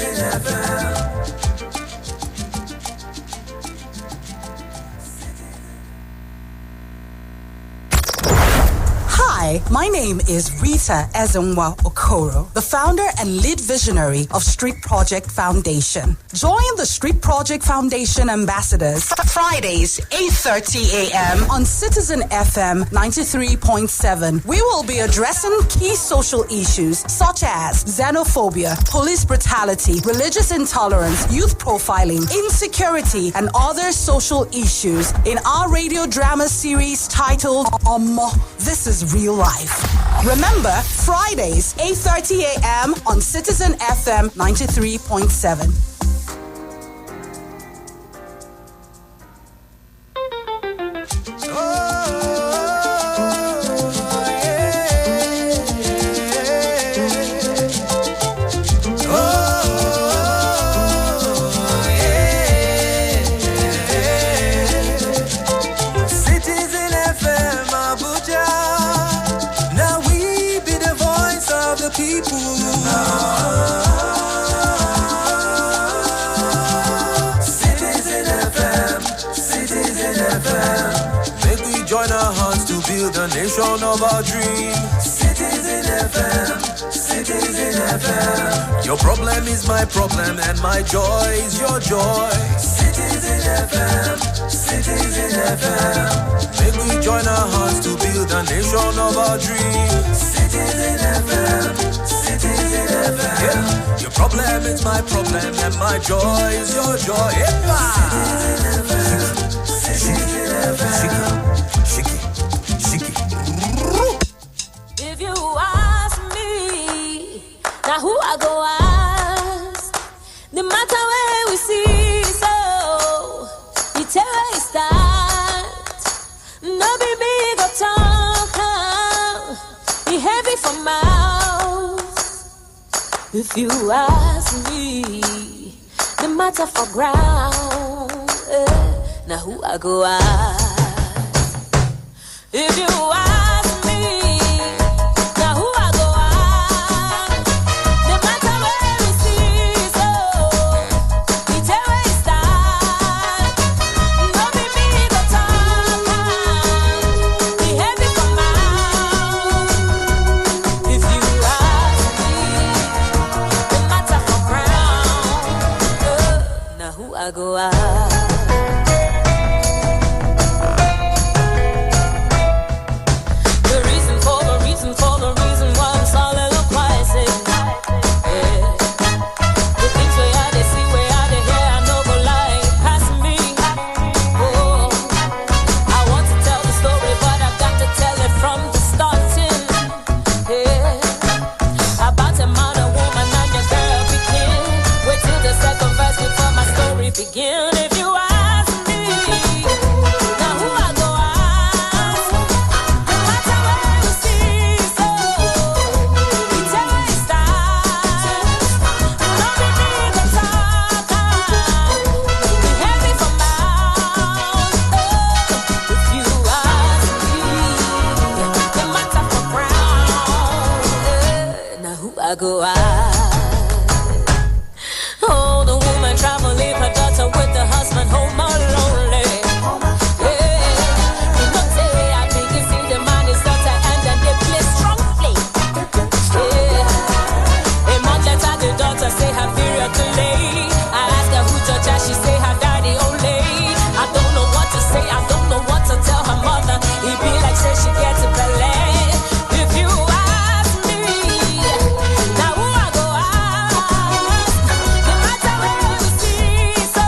Citizen FM. Hi, my name is Rita Ezemmuoe Okoro, the founder and lead visionary of Street Project Foundation. Join the Street Project Foundation ambassadors Fridays, 8:30 a.m. on Citizen FM 93.7. We will be addressing key social issues such as xenophobia, police brutality, religious intolerance, youth profiling, insecurity, and other social issues in our radio drama series titled Omo, This is Real Life. Remember, Fridays, 8:30 a.m. on Citizen FM 93.7. Citizen FM Abuja. Now we be the voice of the people. Citizen FM, Citizen FM. Make we join our hearts to build a nation of our dreams. Citizen FM, Citizen FM. Your problem is my problem and my joy is your joy. Citizen FM, Citizen FM. Make we join our hearts to build a nation of our dreams. Citizen FM, Citizen FM. Yeah. Your problem is my problem and my joy is your joy. Yeah. Citizen FM, Citizen FM. Shiki, shiki, shiki. If you ask me, now who I go ask? No matter where we see, so you tell where it start. No be big or talk, be heavy for mouth. If you ask me, the matter for ground. Now who I go ask? If you ask me, now who I go ask? No matter where we see, so we tell where it start. No be me the talk, be heavy for mouth. If you ask me, the matter for ground. Now who I go ask? The reason why I'm soliloquizing. Yeah. The things we had to see, we had to hear, I know go lie past me. Oh, I want to tell the story, but I've got to tell it from the starting. Yeah. About a man, a woman, and your girl begin. Wait till the second verse before my story begin. If you ask me, now who I go ask? No matter where we see, so we tell where it starts. No be me the talk, be heavy for mouth. If you ask me, the matter for ground. Now who I go ask? Oh, the woman travel, leave her daughter with the husband home alone. Yeah, you know say I think you see the man is daughter and then they play strongly. Yeah, a month later the daughter say her period delay. I ask her who judge her, she say her daddy only. I don't know what to say, I don't know what to tell her mother. It be like say she gets a ballet. If you ask me, now who I go ask? No matter where we see, so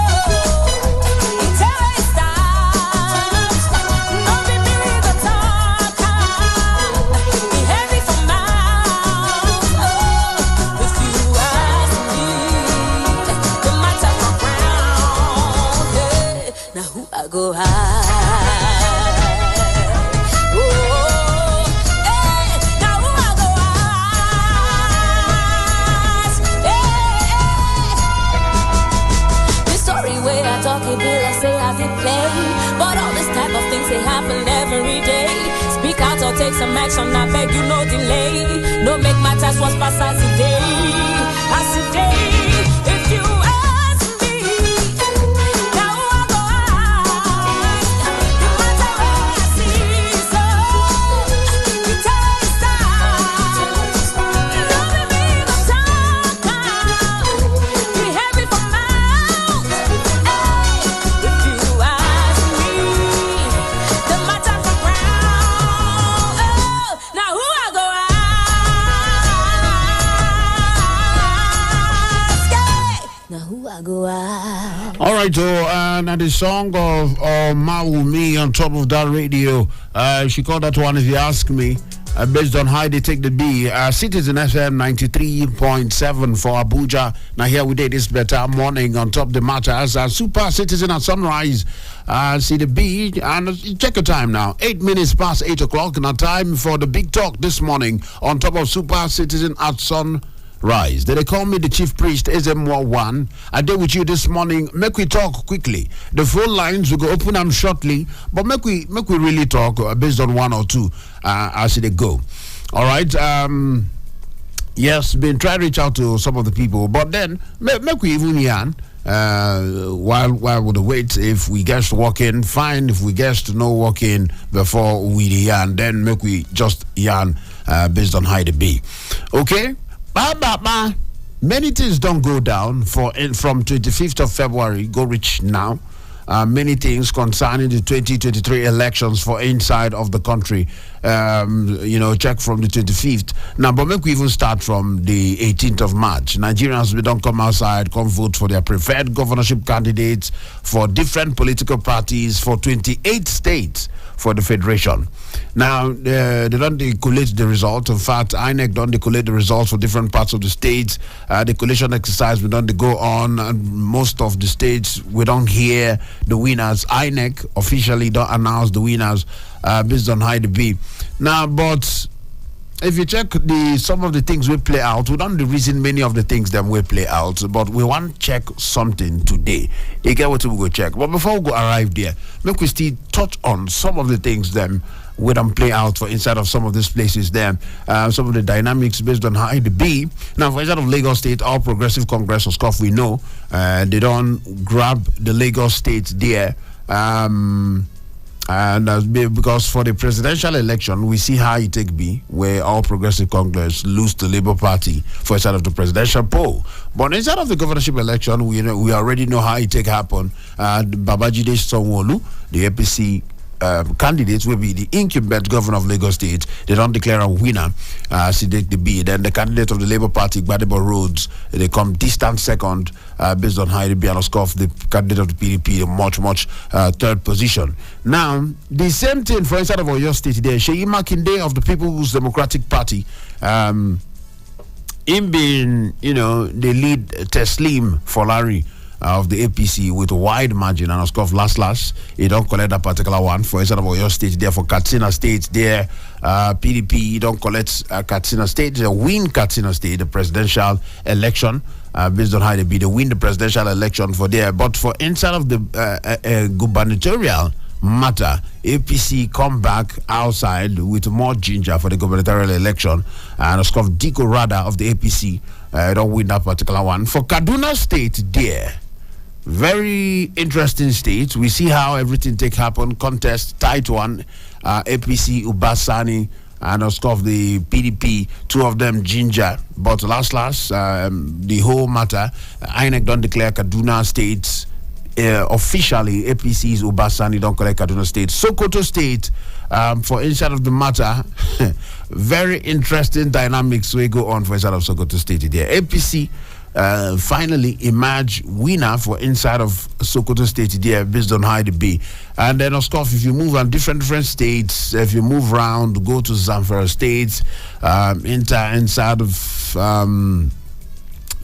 we tell where it starts. No be me the talk, be heavy for mouth. If you ask me, the matter for ground. Now who I go ask? Oh, now who I go ask? The story where I talk it be like say I've been playing, but all this type of things they happen every day. Speak out or take some action, I beg you no delay. No make matters worse past as a day. Now who I go at? All right, so now the song of Mawumi on top of that radio. She called that one, if you ask me, based on how they take the B. Citizen FM 93.7 for Abuja. Now here we did this better morning on top of the matter as a super citizen at sunrise. See the B and check the time now. 8 minutes past 8 o'clock. Now time for the big talk this morning on top of super citizen at sunrise. They call me the chief priest, Ezemmuoe 1. I did with you this morning. Make we talk quickly. The phone lines will go open them shortly, but make we really talk based on one or two as they go. All right. Yes, been trying to reach out to some of the people, but then make we even yarn while we wait. If we get to walk in, fine. If we get to no walk in before we yarn, then make we just yarn based on how they be. Okay. Many things don't go down from 25th of February, go reach now. Many things concerning the 2023 elections for inside of the country. Check from the 25th. Now, but make we even start from the 18th of March. Nigerians, we don't come outside, come vote for their preferred governorship candidates for different political parties for 28 states for the federation. Now, they don't collate the results. In fact, INEC don't collate the results for different parts of the states. The collation exercise, we don't go on. And most of the states, we don't hear the winners. INEC officially don't announce the winners based on how they be. Now, but if you check some of the things we play out, we don't reason many of the things that we play out, but we want to check something today. You get what we go check. But before we go arrive there, make we still touch on some of the things them we don't play out for inside of some of these places there. Some of the dynamics based on how it be. Now, for inside of Lagos State, All Progressive Congress, of course, we know they don't grab the Lagos State there. And because for the presidential election, we see how it take be, where All Progressive Congress lose the Labour Party for inside of the presidential poll. But inside of the governorship election, we already know how it take happen. Babajide Sanwo-Olu, the APC candidates, will be the incumbent governor of Lagos State. They don't declare a winner. She take the B. Then the candidate of the Labour Party, Gbadebo Rhodes, they come distant second based on how it be, and of course the candidate of the PDP, much third position. Now, the same thing for inside of Oyo State there. Seyi Makinde of the People's Democratic Party, him being, the lead Teslim Folari of the APC with a wide margin, and of course last he don't collect that particular one for inside of Oyo State there. For Katsina State there, PDP don't collect Katsina State. They win Katsina State, the presidential election, based on how they win the presidential election for there. But for inside of the gubernatorial matter, APC come back outside with more ginger for the gubernatorial election, and of course Diko Rada of the APC don't win that particular one. For Kaduna State there, very interesting state. We see how everything take happen. Contest tight one. APC Ubasani and of course the PDP, two of them ginger. But last the whole matter, INEC don't declare Kaduna State officially. APC's Ubasani don't collect Kaduna State. Sokoto State, for inside of the matter, very interesting dynamics we go on for inside of Sokoto State there. APC finally emerge winner for inside of Sokoto State there based on how it be. And then of course if you move on different states, if you move around, go to Zamfara State, inside of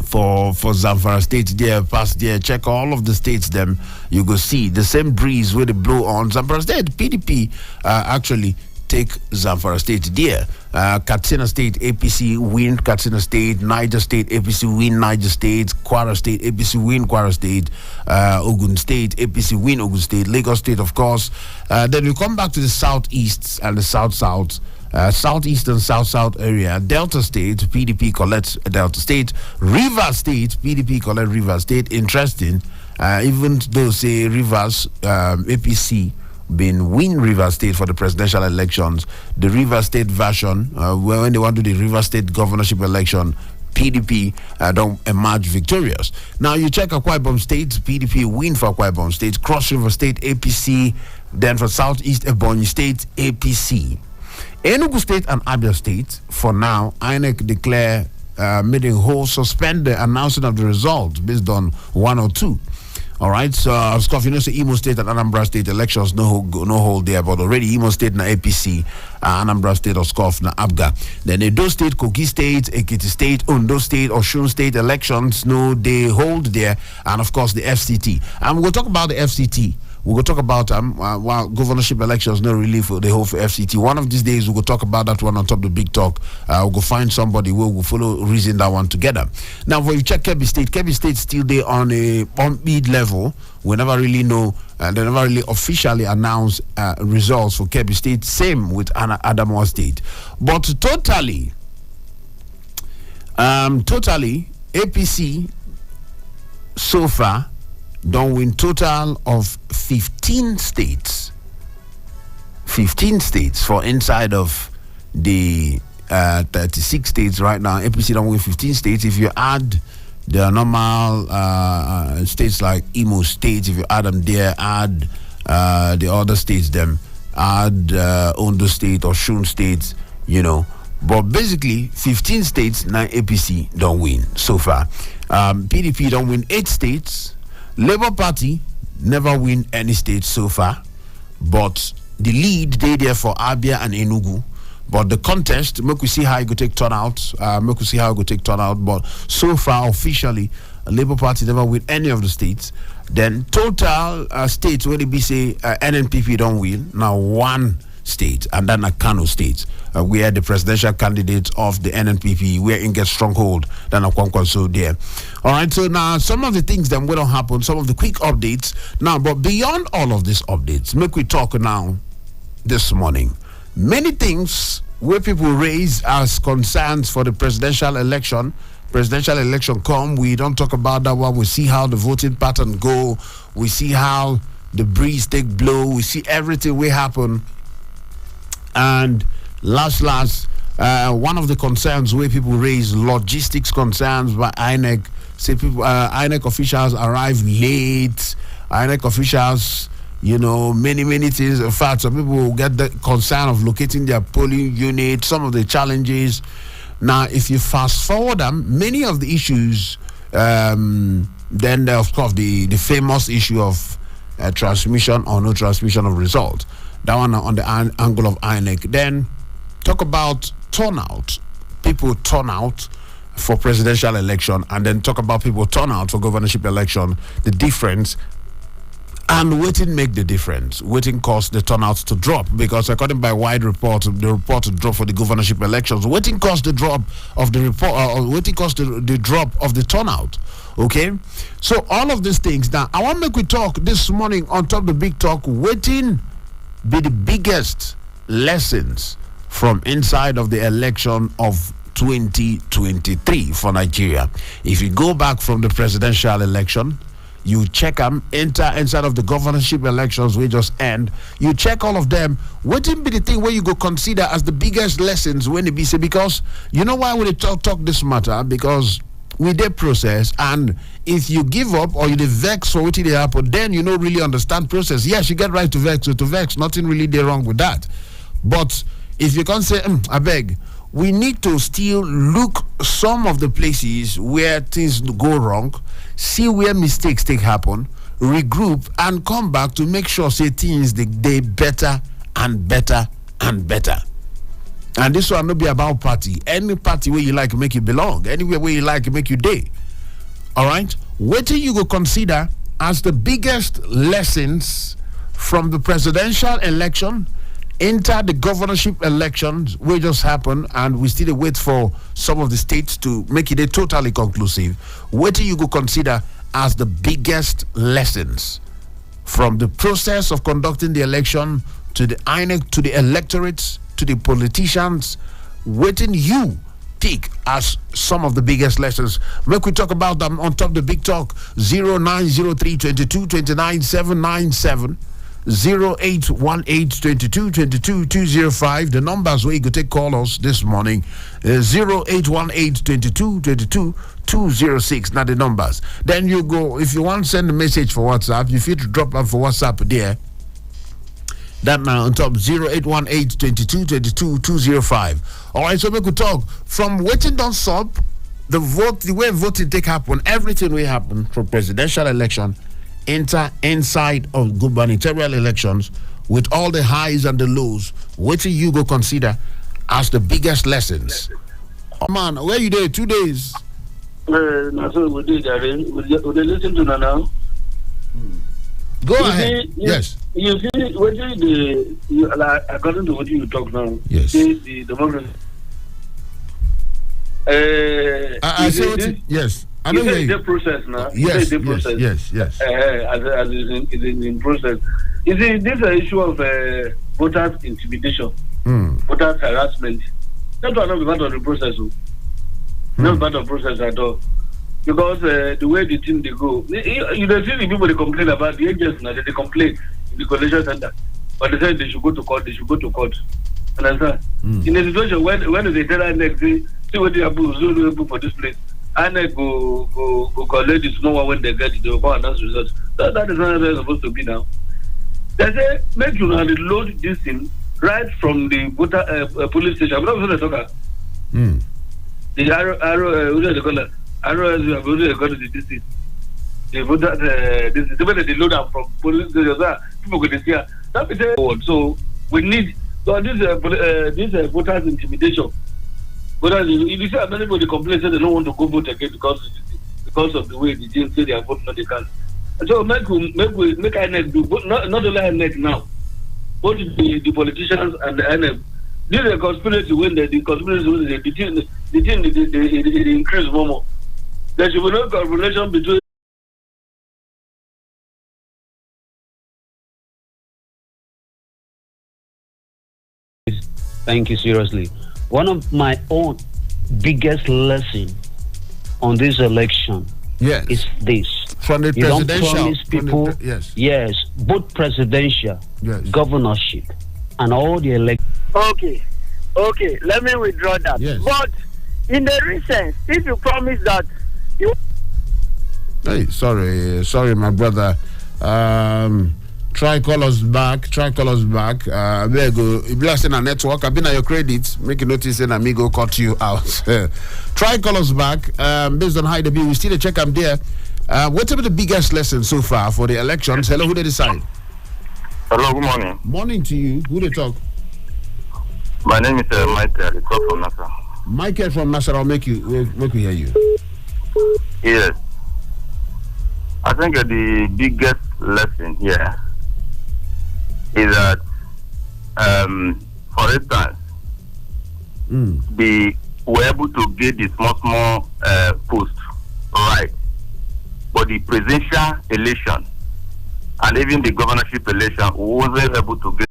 for Zamfara State there, past there, check all of the states them, you go see the same breeze where they blow on Zamfara State. PDP actually take Zamfara State there. Katsina State, APC win Katsina State. Niger State, APC win Niger State. Kwara State, APC win Kwara State. Ogun State, APC win Ogun State. Lagos State, of course. Then we come back to the southeast and the south-south. Southeast and south-south area. Delta State, PDP collects Delta State. River State, PDP collect River State. Interesting. Even though, say, Rivers, APC been win River State for the presidential elections, the River State version, when they want to do the River State governorship election, PDP don't emerge victorious. Now you check Akwa Ibom State, PDP win for Akwa Ibom State. Cross River State, APC. Then for Southeast Ebonyi State, APC. Enugu State and Abia State, for now, INEC declare made a whole suspend the announcing of the results based on one or two. All right, so Scoff, you know, say Imo State and Anambra State elections no hold there, but already Imo State na APC, Anambra State or Scoff na Abga. Then Edo State, Kogi State, Ekiti State, Ondo State, Osun State elections no they hold there, and of course the FCT. And we'll talk about the FCT. We're going to talk about while governorship elections no really for the whole for FCT. One of these days we're going to talk about that one on top of the big talk. We'll go find somebody who will follow reason that one together. Now, when you check Kebbi State still there on a on-bid level. We never really know, they never really officially announced results for Kebbi State. Same with Adamawa State. But totally, APC so far don't win total of 15 states. 15 states for inside of the 36 states right now. APC don't win 15 states. If you add the normal states like Imo State, if you add them there, add the other states, them add Ondo State or Osun State, you know. But basically, 15 states, now APC don't win so far. PDP don't win 8 states. Labour Party never win any state so far, but the lead they there for Abia and Enugu. But the contest, make we see how it go take turnout. But so far, officially, Labour Party never win any of the states. Then total states where they be say NNPP don't win now one state, and then a Kano state, where the presidential candidate of the NNPP, where it gets stronghold, than a Kwankwaso there. All right, so now some of the things that will happen, some of the quick updates. Now, but beyond all of these updates, make we talk now this morning. Many things where people raise as concerns for the presidential election. Presidential election come, we don't talk about that one. We see how the voting pattern go. We see how the breeze take blow. We see everything will happen. And last, one of the concerns where people raise logistics concerns by INEC. Say people, INEC officials arrive late. INEC officials, you know, many things. In fact, some people will get the concern of locating their polling unit. Some of the challenges. Now, if you fast forward them, many of the issues. Then, of course, the famous issue of transmission or no transmission of result. That one on the angle of INEC. Then talk about turnout. People turn out for presidential election, and then talk about people turn out for governorship election. The difference, and waiting make the difference. Waiting caused the turnout to drop, because according by wide report, the report to drop for the governorship elections. Waiting caused the drop of the report. Waiting caused the drop of the turnout. Okay, so all of these things. Now I want to make we talk this morning on top of the big talk. Waiting be the biggest lessons from inside of the election of 2023 for Nigeria. If you go back from the presidential election, you check them, enter inside of the governorship elections we just end, you check all of them. What will be the thing where you go consider as the biggest lessons when it be say? Because you know why we talk this matter? Because we did process, and if you give up or you vex for what they happen, then you don't really understand process. Yes, you get right to vex, nothing really there wrong with that. But if you can't say, I beg, we need to still look some of the places where things go wrong, see where mistakes take happen, regroup, and come back to make sure say things they better and better and better. And this one not be about party. Any party where you like make you belong. Anywhere where you like make you day. All right? What do you go consider as the biggest lessons from the presidential election enter the governorship elections will just happen, and we still wait for some of the states to make it a totally conclusive? What do you go consider as the biggest lessons from the process of conducting the election, to the INEC, to the electorates, to the politicians? Waiting you take as some of the biggest lessons. Make we talk about them on top of the big talk. 0903 22 29 797, 0818 22 22 205. The numbers where you could take call us this morning. 0818 22 22 206. Now the numbers. Then you go, if you want to send a message for WhatsApp, you feel to drop up for WhatsApp there. That now on top, 0818 22 22 205. All right, so we could talk from waiting down sub the way voting take happen, everything will happen from presidential election, inside of gubernatorial elections, with all the highs and the lows. What do you go consider as the biggest lessons? Oh man, where you there? 2 days. That's what we did. We listen to now. Go ahead. Yes. You see, according to what you talk now, yes. The democracy. I say what yes. I know the process now. Yes, the process. Yes. As is in process. You see, this is an issue of voters intimidation, voters harassment. That will not be part of the process. Not part of the process at all. Because the way the thing they go, you don't see the people they complain about the agents now. They complain in the collation center, but they say they should go to court. Understand? In a situation when they tell INEC, see what they have for this place, INEC go collect the small one when they get it. They will go announce results. That is not how it's supposed to be now. They say make you load this thing right from the police station. I'm not going to talk. The arrow, what do they call it? Arrow, what do they call it? This thing. They vote this is when they load up from police station. People go to see that is forward. So we need this voters intimidation. But if you see anybody complain say they don't want to go vote again because of the way the team say they are voting, they can. So make INEC do, not only INEC now, both the politicians and the INEC. This is a conspiracy when the thing increase more. There should be no correlation between. Thank you, seriously. One of my own biggest lesson on this election is this. From the you presidential, don't promise people, yes, both presidential, governorship, and all the elections. Okay, let me withdraw that. Yes. But in the recent, if you promise that you... Hey, sorry, my brother. Try call us back. There go. If you are saying a network, I've been at your credit. Make a notice and amigo cut you out. Try call us back. Based on how the bill, we still check I'm there. What's the biggest lesson so far for the elections? Hello, who they decide? Hello, good morning. Morning to you. Who they talk? My name is Michael. I call from Nasser. Michael from Nasser. I'll make you hear you. Yes. I think the biggest lesson here is that, for instance, we were able to get the small post right, but the presidential election and even the governorship election wasn't able to get.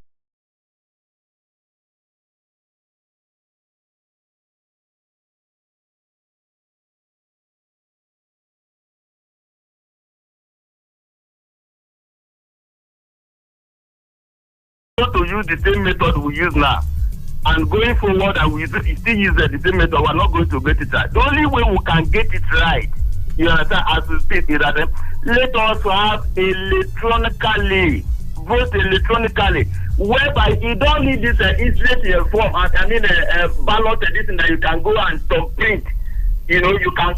To use the same method we use now, and going forward, and we still use the same method, we're not going to get it right. The only way we can get it right, you understand, as we speak, is that let us have electronically, vote electronically, whereby you don't need this instant form, ballot edition that you can go and print. You can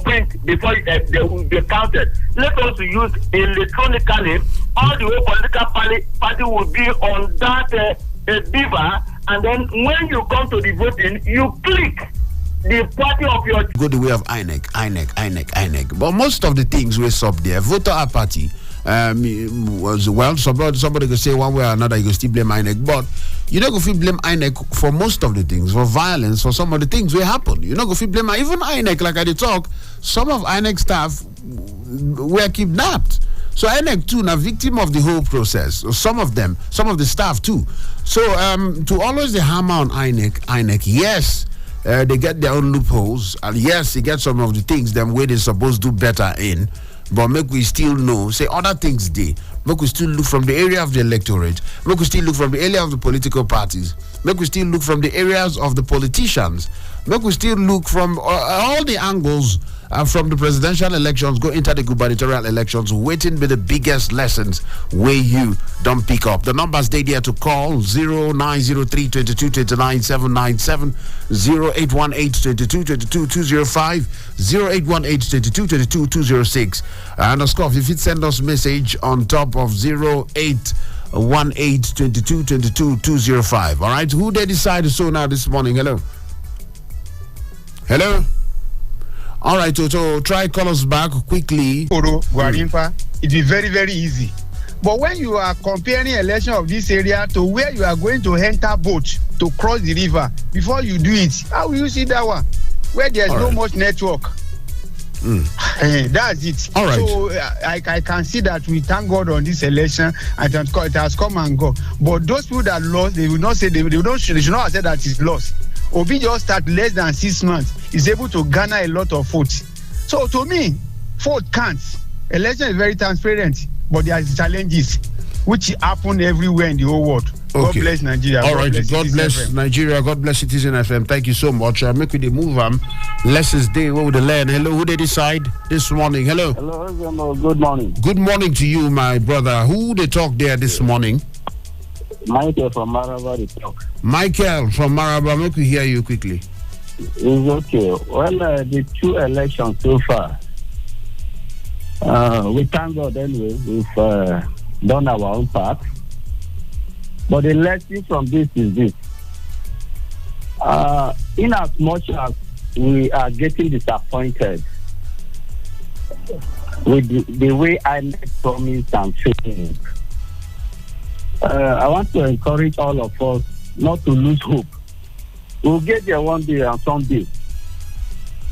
print before they will be counted. Let us use electronically. All the whole political party will be on that beaver, and then when you come to the voting, you click the party of your. Go the way of INEC. But most of the things we sub there, voter apathy. Somebody could say one way or another, you can still blame INEC, but you don't go feel blame INEC for most of the things, for violence, for some of the things will happen. You don't go feel blame even INEC. Like I did talk, some of INEC staff were kidnapped. So INEC too, now victim of the whole process. Some of the staff too. So to always the hammer on INEC, yes, they get their own loopholes, and yes, they get some of the things them where they supposed to do better in. But make we still know, say other things they. Make we still look from the area of the electorate. Make we still look from the area of the political parties. Make we still look from the areas of the politicians. Make we still look from all the angles from the presidential elections, go into the gubernatorial elections, waiting be the biggest lessons where you don't pick up. The numbers they there to call 0903 22 29 797, 0818 22 22 205, 0818 22 22 206. And of course, if you send us message on top of 0818 22 22 205. All right, who they decide so now this morning? Hello. All right, so try call us back quickly. It is very, very easy. But when you are comparing election of this area to where you are going to enter boat to cross the river, before you do it, how will you see that one? Where there's no much network. That's it. All right. So I can see that we thank God on this election and it has come and go. But those people that lost, they will not say they should not say that it's lost. Obi just start less than 6 months. Is able to garner a lot of votes. So to me, vote counts. Election is very transparent, but there are challenges which happen everywhere in the whole world. God bless Nigeria. All right, God bless Nigeria. God bless Citizen FM. Thank you so much. Make with the move lessons day over the land. Hello, who they decide this morning? Hello. Hello, good morning. Good morning to you, my brother. Who they talk there this morning? Michael from Maraba, they talk. Michael from Maraba, make we hear you quickly. It's okay. Well, the 2 elections so far, we thank God anyway. We've done our own part. But the lesson from this is this. In as much as we are getting disappointed with the way I promised and failed, I want to encourage all of us not to lose hope. We'll get there one day and someday.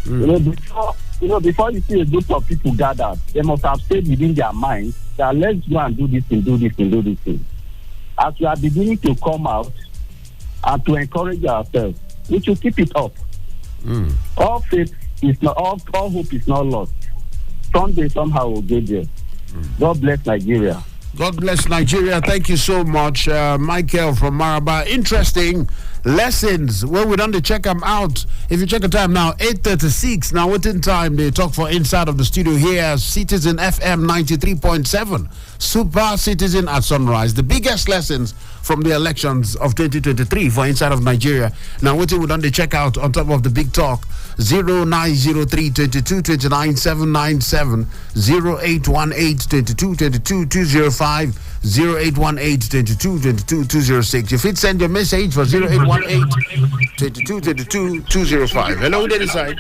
Before you see a group of people gathered, they must have said within their minds that let's go and do this and do this and do this thing. As we are beginning to come out and to encourage ourselves, we should keep it up. All faith is not, all hope is not lost. Someday, somehow, we'll get there. God bless Nigeria. God bless Nigeria. Thank you so much, Michael from Maraba. Interesting lessons. Well, we done to check them out. If you check the time now, 8:36. Now, within time, they talk for inside of the studio here, Citizen FM 93.7. Super Citizen at Sunrise. The biggest lessons from the elections of 2023 for inside of Nigeria. Now, what we done to check out on top of the big talk, 0903 22 29 797, 0818 22 22 205, 0818 22 22 206. If it send your message for 0818 22 22 205. Hello, there side.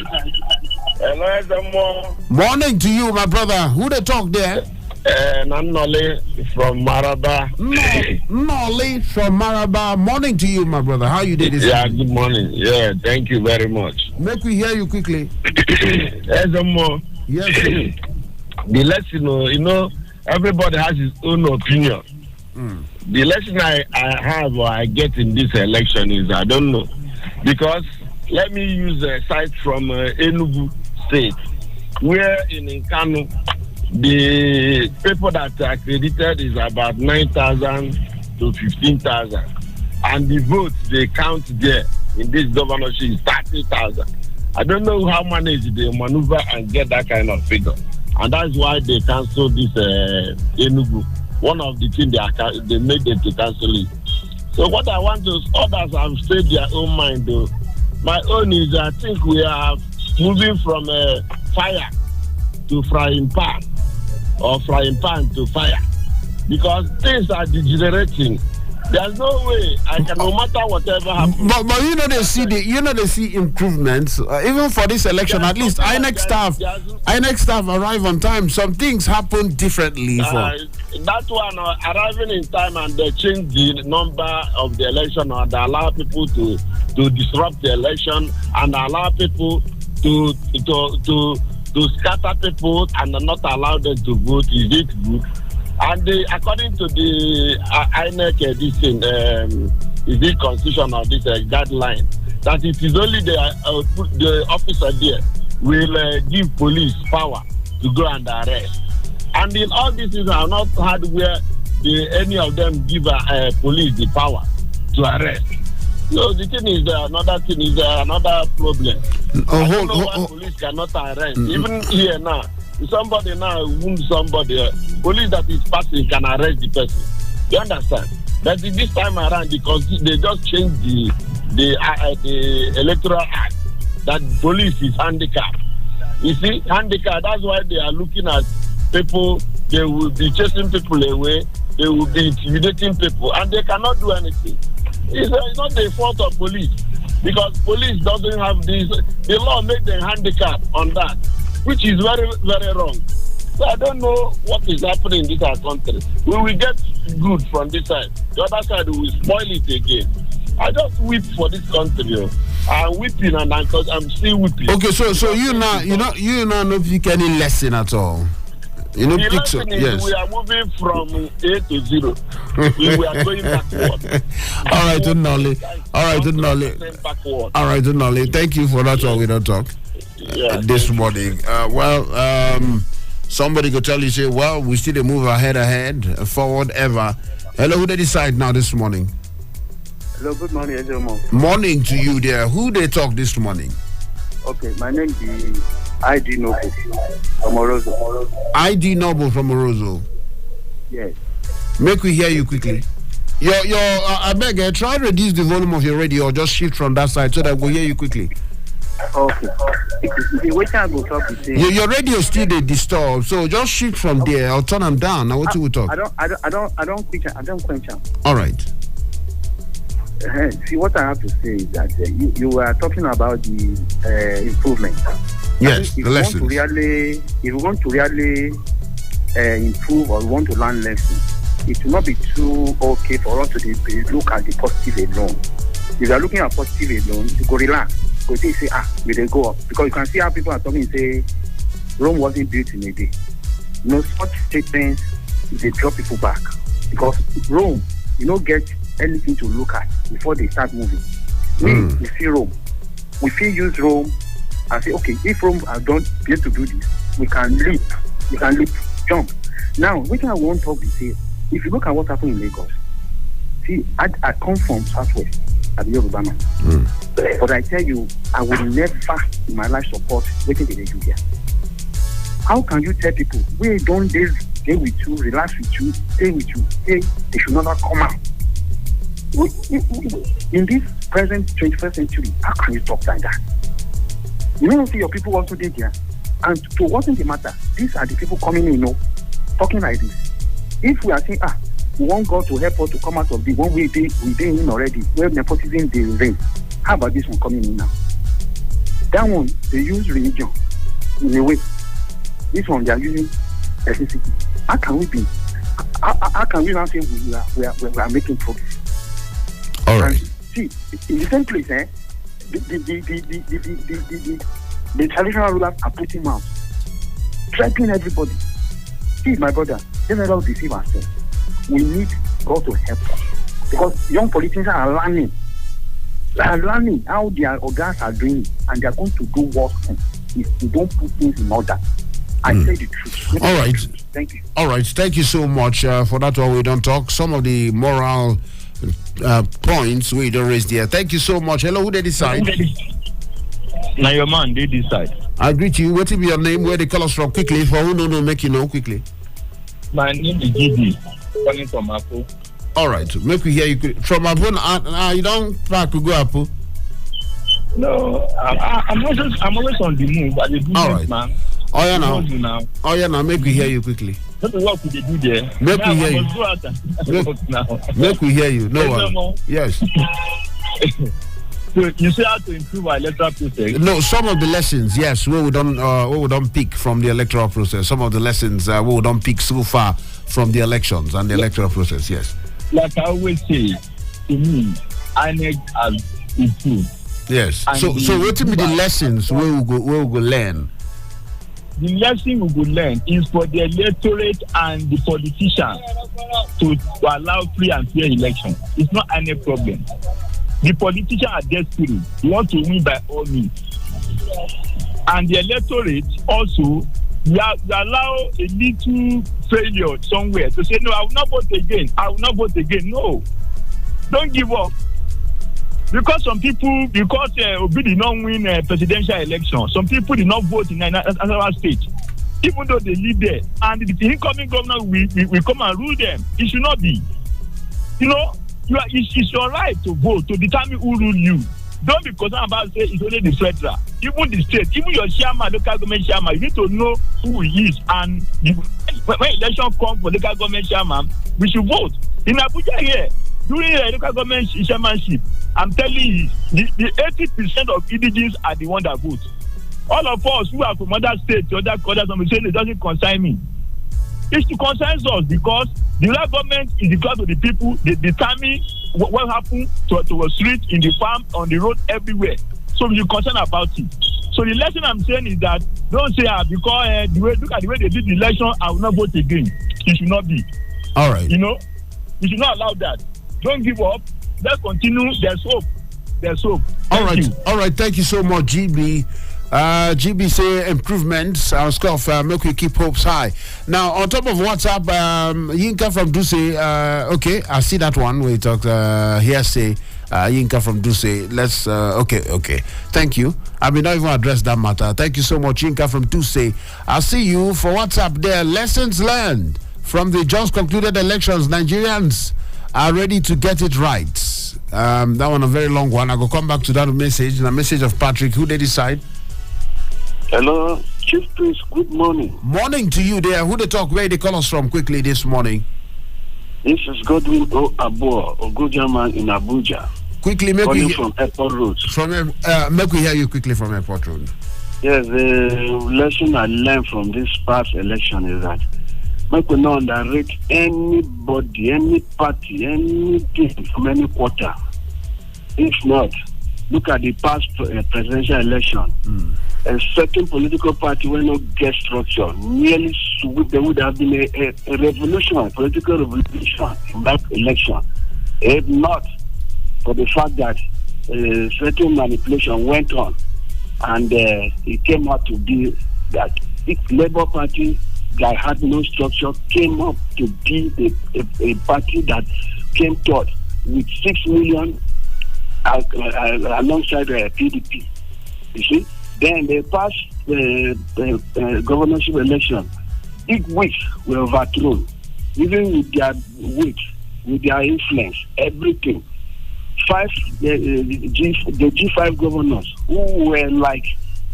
Hello, Ezemmuoe. Morning to you, my brother. Who they talk there? I'm Nolly from Maraba. Nolly from Maraba. Morning to you, my brother. How you did this? Yeah, good morning. Yeah, thank you very much. Make we hear you quickly. Ezemmuoe. Yes. The lesson, everybody has his own opinion. The lesson I have or I get in this election is I don't know. Because let me use a site from Enugu State, where in Nkanu, the people that are accredited is about 9,000 to 15,000. And the votes they count there in this governorship is 30,000. I don't know how managed they maneuver and get that kind of figure. And that's why they canceled this Enugu. One of the things they made them to cancel it. So what I want to, others have said their own mind though. My own is I think we are moving from fire to frying pan, or frying pan to fire, because things are degenerating. There's no way I can, no matter whatever happens. But they see improvements even for this election. At least INEC staff arrive on time. Some things happen differently. That one arriving in time and they change the number of the election, or they allow people to disrupt the election and allow people to scatter people and not allow them to vote. Is it good? And according to the INEC, this thing, is the constitution of this guideline, that it is only the officer there will give police power to go and arrest. And in all these things, I have not heard where any of them give police the power to arrest. So the thing is, another problem. Hold. Police cannot arrest. Even here now, if somebody now wounds somebody, police that is passing can arrest the person. You understand? But this time around, because they just changed the electoral act, that police is handicapped. You see, handicapped. That's why they are looking at people. They will be chasing people away. They will be intimidating people, and they cannot do anything. It's not the fault of police, because police doesn't have this. The law makes them handicapped on that, which is very, very wrong. So I don't know what is happening in this country. We will get good from this side. The other side will spoil it again. I just weep for this country. I'm weeping and I'm still weeping. Okay, so you not pick any lesson at all. You know, the lesson is yes. We are moving from A to 0. we are going backward. All right, Nolly. Thank you for that. All we don't talk this morning. Somebody could tell you, say, well, we still move ahead, forward ever. Hello, who they decide now this morning? Hello, good morning, Ezemmuoe. Morning to you there. Who they talk this morning? Okay, my name is ID Noble from Orozo. ID Noble from Orozo. Yes. Make we hear you quickly. I beg, try to reduce the volume of your radio or just shift from that side so that we'll hear you quickly. Okay. The way I go talk is your radio still they disturb, so just shift from there or turn them down. Now what you will talk? I don't quench them. All right. See, what I have to say is that you were talking about the improvement. Yes, the lessons. If you want to really improve or want to learn lessons, it will not be too okay for us to look at the positive alone. If you are looking at positive alone, you go relax. Go say, we they go up. Because you can see how people are talking and say, Rome wasn't built in a day. No such statements, they draw people back. Because Rome, you don't get anything to look at before they start moving. We see Rome. We feel use Rome and say, okay, if Rome are done be able to do this, we can leap, jump. Now, what I want to talk is say, if you look at what happened in Lagos, see, I come from Southwest, at the Obama. But I tell you, I will never in my life support what they do here. How can you tell people, we don't stay with you, relax with you, stay with you, they should never come out? In this present 21st century, how can you talk like that? You don't see your people also did here. And to wasn't the matter, these are the people coming in, talking like this. If we are saying, we want God to help us to come out of the one we did in already, where nepotism the rain. How about this one coming in now? That one, they use religion in a way. This one, they are using ethnicity. How can we be? How can we now say we are making progress? All right. And see, in the same place, the traditional rulers are putting out, threatening everybody. See, my brother, let's not deceive ourselves. We need God to help us, because young politicians are learning. They are learning how their organs are doing, and they are going to do worse if we don't put things in order. I say the truth. All right. Thank you. All right. Thank you so much for that. While we don't talk, some of the moral points we don't raise there. Thank you so much. Hello, who they decide? Now your man, they decide. I greet you. What will be your name? Where they call us from? Quickly. For who no make you know quickly. My name is Gidi, calling from Apple. All right. Make we hear you from Apple. You don't pack to go Apple. No, I'm always on the move. But the all right, man. Oh yeah, now. Make we hear you quickly. What work would they do there? Make we hear you. Make we hear you. No one. Yes. So you say how to improve our electoral process? No, some of the lessons, yes, we don't pick from the electoral process. Some of the lessons we don't pick so far from the elections and the electoral process, yes. Like I always say, to me, INEC has improved. Yes. And so what will be the lessons we will go learn? The lesson we will learn is for the electorate and the politicians to allow free and fair election. It's not any problem. The politicians are desperate. They want to win by all means. And the electorate also, you allow a little failure somewhere to say, no, I will not vote again. I will not vote again. No. Don't give up. Because some people, Obi did not win a presidential election, some people did not vote in Nasarawa State, even though they live there, and the incoming governor will come and rule them. It should not be. It's your right to vote, to determine who rule you. Don't be concerned about say it's only the federal, even the state, even your chairman, local government chairman. You need to know who he is, and when election comes for local government chairman, we should vote. In Abuja here, during the local government chairmanship, I'm telling you, the 80% of indigenes are the one that vote. All of us who are from other states, other quarters, I'm saying it doesn't concern me. It's to concern us because the local government is the class of the people. They determine what happened to a street, in the farm, on the road, everywhere. So you're concerned about it. So the lesson I'm saying is that don't say because look at the way they did the election, I will not vote again. It should not be. All right. We should not allow that. Don't give up. Let's continue. There's hope. All right. Thank you so much, GB. GB say improvements and stuff make we keep hopes high. Now on top of WhatsApp, Yinka from Duse. Okay, I see that one where you talk hearsay. Yinka from Duse. Let's okay. Thank you. I mean, not even address that matter. Thank you so much, Yinka from Duse. I see you for WhatsApp there. Lessons learned from the just concluded elections. Nigerians are ready to get it right. That one a very long one. I go come back to that message. The message of Patrick. Who they decide? Hello, Chief Priest. Good morning. Morning to you there. Who they talk? Where they call us from quickly this morning? This is Godwin Abuja, Ogojaman in Abuja. Quickly, make we from Airport Road. Make we hear you quickly from Airport Road. Yes, the lesson I learned from this past election is that make we not underrate anybody, any party, anything from any quarter. If not, look at the past presidential election. A certain political party will not get structure. Nearly there would have been a revolution, a political revolution in that election. If not for the fact that certain manipulation went on, and it came out to be that the Labour Party that had no structure came up to be a party that came third with 6 million alongside the PDP. You see? Then they passed the governorship election. Big wigs were overthrown, even with their weight, with their influence, everything. The G5 governors who were like,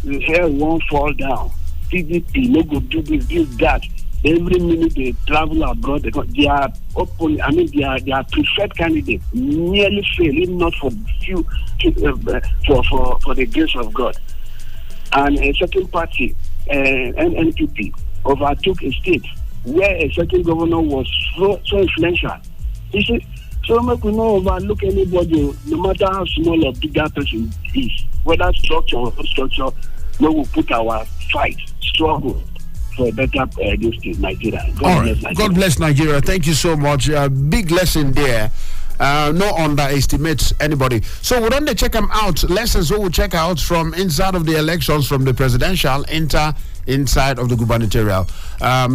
the hair won't fall down. PDP, no go do this, that. Every minute they travel abroad, they are open. Their preferred candidate nearly failed, even not for few, for the grace of God. And a certain party, NPP, overtook a state where a certain governor was so influential. You see, so make we not overlook anybody, no matter how small or big that person is, whether structure or no structure. We will put our fight, struggle for a better Nigeria. God bless Nigeria. Thank you so much. Big lesson there. No underestimate anybody. So we don't check them out. Lessons we will check out from inside of the elections, from the presidential inside of the gubernatorial.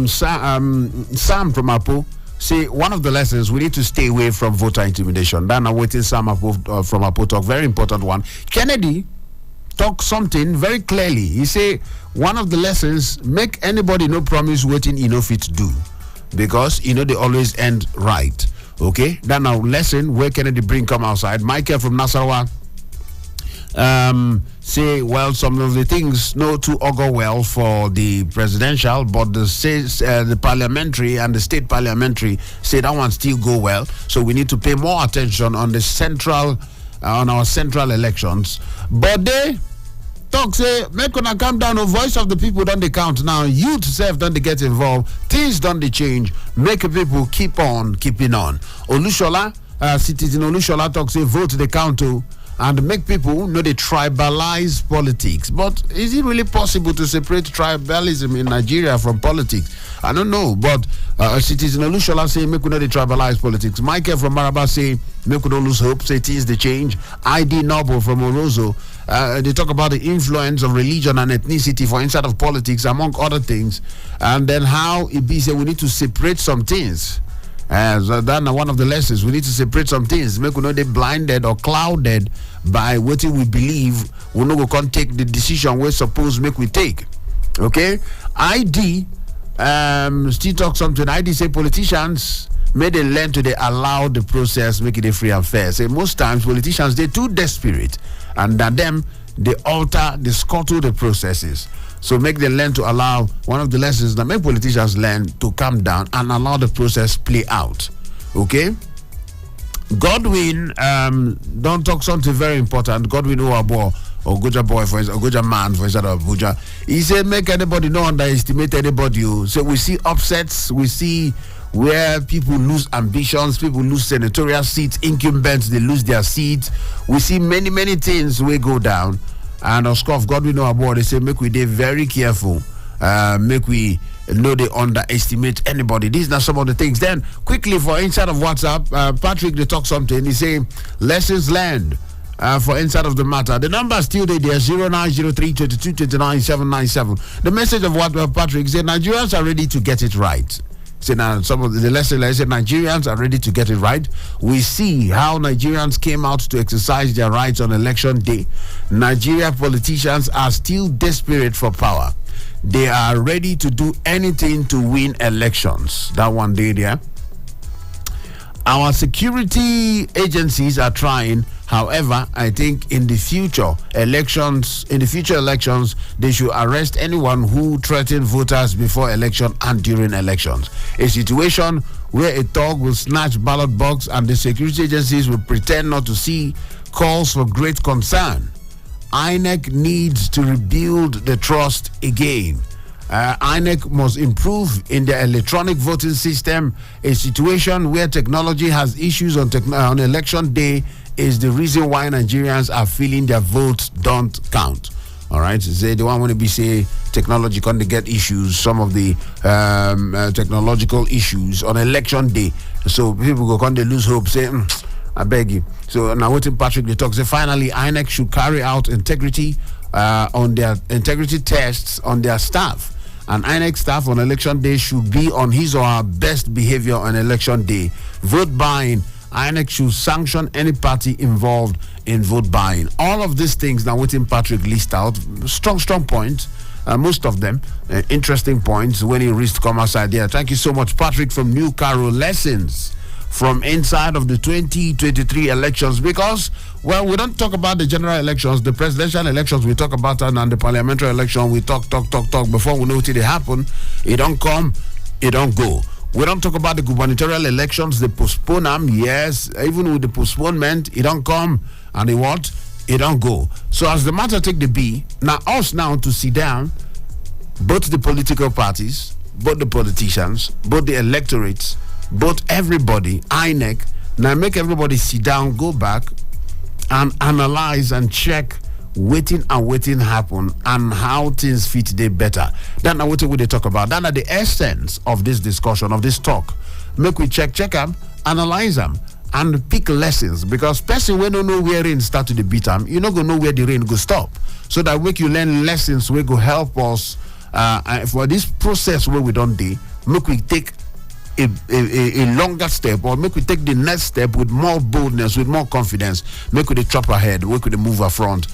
Sam from Apo say one of the lessons, we need to stay away from voter intimidation. Then I'm waiting Sam from Apo talk, very important one. Kennedy talk something very clearly. He say one of the lessons, make anybody no promise waiting fit to do, because they always end right. Okay, then now lesson where Kennedy bring come outside. Michael from Nasarawa say, well, some of the things no to augur well for the presidential, but the parliamentary and the state parliamentary say that one still go well. So we need to pay more attention on our central elections. But they talk say, make una calm down. The voice of the people don't they count now. Youth self don't they get involved. Things don't they change. Make people keep on keeping on. Olushola, citizen Olushola talk say, vote the count to, and make people know they tribalize politics. But is it really possible to separate tribalism in Nigeria from politics? I don't know, but citizen Olushola say, make we know they tribalize politics. Michael from Maraba say, make we don't lose hope, say things they change. ID Noble from Orozo, they talk about the influence of religion and ethnicity for inside of politics, among other things, and then how it be say we need to separate some things. So that's one of the lessons. We need to separate some things. Make we not be blinded or clouded by what we believe. We no go can't take the decision we're supposed make we take. Okay? ID still talk something. ID say politicians may they learn to they allow the process, make it a free and fair. Say most times politicians they too desperate, and that them they alter, they scuttle the processes. So make them learn to allow. One of the lessons that make politicians learn to calm down and allow the process play out. Okay. Godwin, don't talk something very important. Godwin Oabo, Ogoja boy for Ogoja man for inside of Abuja. He said, make anybody not underestimate anybody. So we see upsets, we see where people lose ambitions, people lose senatorial seats, incumbents, they lose their seats. We see many things we go down. And of course, Godwin Oabo, they say, make we be very careful. Make we know they underestimate anybody. These are some of the things. Then quickly for inside of WhatsApp, Patrick they talk something. He say lessons learned for inside of the matter. The number is still there 0903-2229-797. The message of what Patrick said, Nigerians are ready to get it right. Say now some of the lessons I said Nigerians are ready to get it right. We see how Nigerians came out to exercise their rights on election day. Nigeria politicians are still desperate for power. They are ready to do anything to win elections. That one day there. Our security agencies are trying. However, I think in the future elections, they should arrest anyone who threatens voters before election and during elections. A situation where a thug will snatch ballot box and the security agencies will pretend not to see calls for great concern. INEC needs to rebuild the trust again. INEC must improve in the electronic voting system. A situation where technology has issues on election day is the reason why Nigerians are feeling their votes don't count. All right, they don't want to be say technology can't get issues, some of the technological issues on election day. So people go can't they lose hope, say, I beg you. So now what Patrick they talk say finally INEC should carry out integrity on their integrity tests on their staff. And INEC staff on election day should be on his or her best behavior on election day. Vote buying, INEC should sanction any party involved in vote buying. All of these things now within Patrick list out. Strong points. Most of them interesting points when he reached come outside there. Thank you so much, Patrick from New Carroll. Lessons from inside of the 2023 elections, because well, we don't talk about the general elections, the presidential elections we talk about, and the parliamentary election we talk before we know till they happen. It don't come, it don't go. We don't talk about the gubernatorial elections, they postpone them, yes, even with the postponement, it don't come, and they what? It don't go. So as the matter take the be, now us now to sit down, both the political parties, both the politicians, both the electorates, both everybody, INEC, now make everybody sit down, go back, and analyze and check waiting happen and how things fit they better. That's what we talk about. That's the essence of this discussion, of this talk. Make we check them, analyze them, and pick lessons, because person we don't know where rain start to the beat them, you not gonna know where the rain go stop. So that make you learn lessons we go help us for this process where we don't do, make we take a longer step, or make we take the next step with more boldness, with more confidence, make we the chop ahead, make we the move front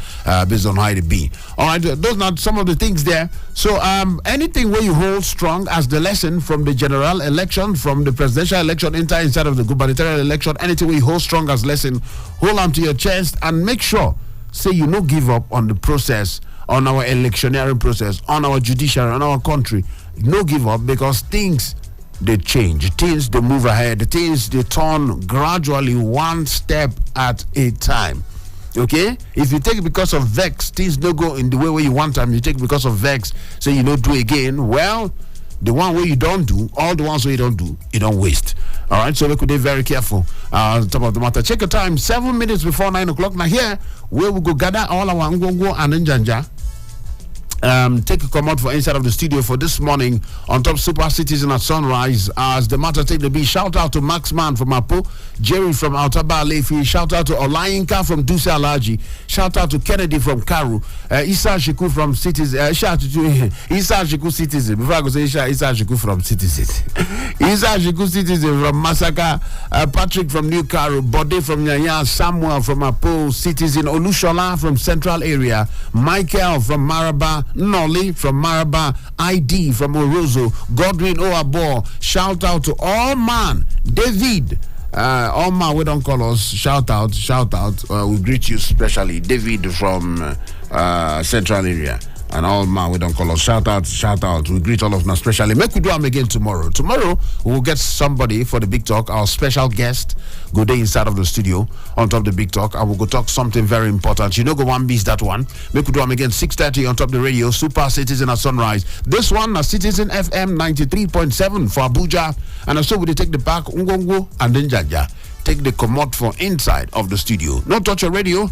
based on how it be. All right, those are some of the things there. So anything where you hold strong as the lesson from the general election, from the presidential election, inside of the gubernatorial election, anything where you hold strong as lesson, hold on to your chest and make sure, say you no give up on the process, on our electioneering process, on our judiciary, on our country. No give up, because things they change, things they move ahead, things they turn gradually, one step at a time. Okay, if you take because of vex, things don't go in the way where you want them. You take because of vex, say you don't do again. Well, the one where you don't do, all the ones where you don't do, you don't waste. All right, so we could be very careful on top of the matter. Check your time, 7 minutes before 9 o'clock. Now here, where we go gather all our Ngongo and Njanja take a comment for inside of the studio for this morning on top Super Citizen at Sunrise. As the matter take the beat, shout out to Max Man from Apo, Jerry from Altaba Lefi, shout out to Olayinka from Dusa Alaji, shout out to Kennedy from Karu, Isa Shiku from Citizen, shout out to Isa Shiku Citizen. Before I go say Isa Shiku from Citizen, Isa Shiku Citizen from Masaka, Patrick from New Karu, Bode from Nyanya, Samuel from Apo Citizen, Olushola from Central Area, Michael from Maraba, Nolly from Maraba, ID from Orozo, Godwin Oabo. Shout out to all man, David. All man, we don't call us. Shout out. We greet you specially, David from Central Area. And all man, we don't call us. Shout out. We greet all of them especially. Make we do them again tomorrow. Tomorrow, we'll get somebody for the Big Talk, our special guest. Go there inside of the studio on top of the Big Talk. I will go talk something very important. You know, go one beast that one. Make we do them again 6:30 on top of the radio. Super Citizen at Sunrise. This one, a Citizen FM 93.7 for Abuja. And also, we take the back, Ungongo, and then Jaja. Take the commode for inside of the studio. No touch your radio.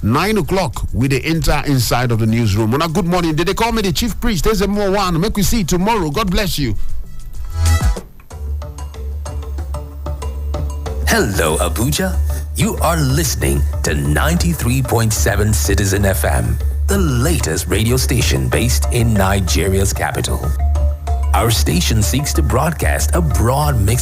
9 o'clock, we the enter inside of the newsroom. Well, good morning. Did they call me the chief priest? Ezemmuoe. Make we see tomorrow. God bless you. Hello, Abuja. You are listening to 93.7 Citizen FM, the latest radio station based in Nigeria's capital. Our station seeks to broadcast a broad mix